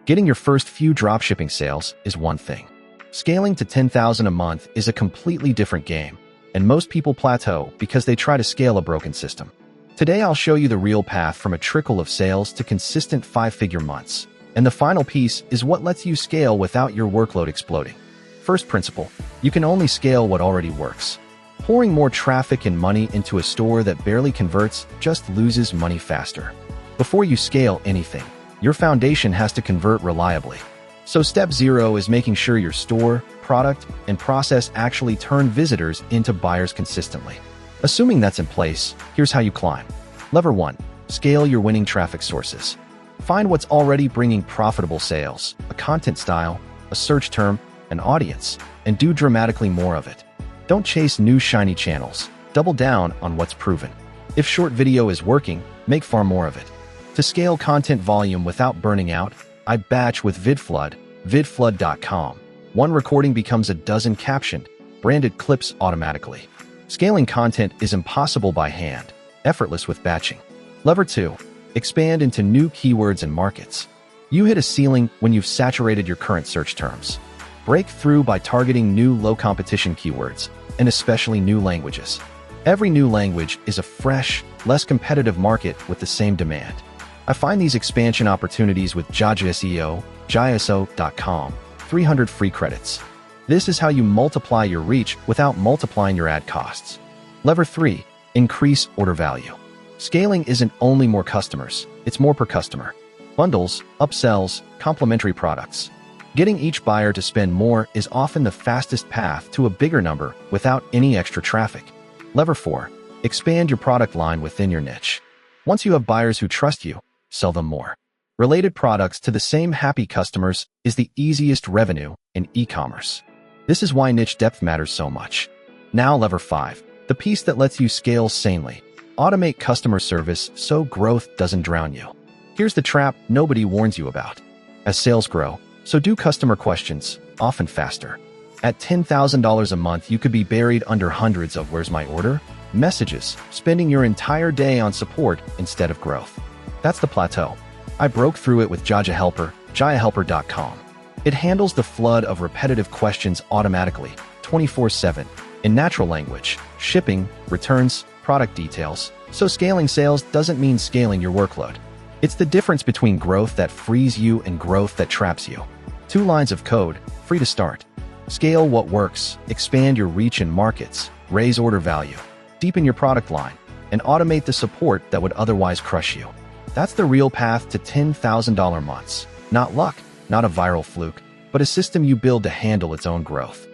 Getting your first few dropshipping sales is one thing. Scaling to 10,000 a month is a completely different game, and most people plateau because they try to scale a broken system. Today I'll show you the real path from a trickle of sales to consistent 5-figure months. And the final piece is what lets you scale without your workload exploding. First principle, you can only scale what already works. Pouring more traffic and money into a store that barely converts just loses money faster. Before you scale anything, your foundation has to convert reliably. So step 0 is making sure your store, product, and process actually turn visitors into buyers consistently. Assuming that's in place, here's how you climb. Lever 1. Scale your winning traffic sources. Find what's already bringing profitable sales, a content style, a search term, an audience, and do dramatically more of it. Don't chase new shiny channels. Double down on what's proven. If short video is working, make far more of it. To scale content volume without burning out, I batch with VidFlood, vidflood.com. One recording becomes a dozen captioned, branded clips automatically. Scaling content is impossible by hand, effortless with batching. Lever 2. Expand into new keywords and markets. You hit a ceiling when you've saturated your current search terms. Break through by targeting new low-competition keywords, and especially new languages. Every new language is a fresh, less competitive market with the same demand. I find these expansion opportunities with Jaja SEO, jiso.com, 300 free credits. This is how you multiply your reach without multiplying your ad costs. Lever 3. Increase order value. Scaling isn't only more customers, it's more per customer. Bundles, upsells, complementary products. Getting each buyer to spend more is often the fastest path to a bigger number without any extra traffic. Lever 4. Expand your product line within your niche. Once you have buyers who trust you, sell them more. Related products to the same happy customers is the easiest revenue in e-commerce. This is why niche depth matters so much. Now lever 5. The piece that lets you scale sanely. Automate customer service so growth doesn't drown you. Here's the trap nobody warns you about. As sales grow, so do customer questions, often faster. At $10,000 a month, you could be buried under hundreds of "where's my order?" messages, spending your entire day on support instead of growth. That's the plateau. I broke through it with Jaja Helper, jayahelper.com. It handles the flood of repetitive questions automatically, 24/7, in natural language, shipping, returns, product details. So scaling sales doesn't mean scaling your workload. It's the difference between growth that frees you and growth that traps you. 2 lines of code, free to start. Scale what works, expand your reach in markets, raise order value, deepen your product line, and automate the support that would otherwise crush you. That's the real path to $10,000 months. Not luck, not a viral fluke, but a system you build to handle its own growth.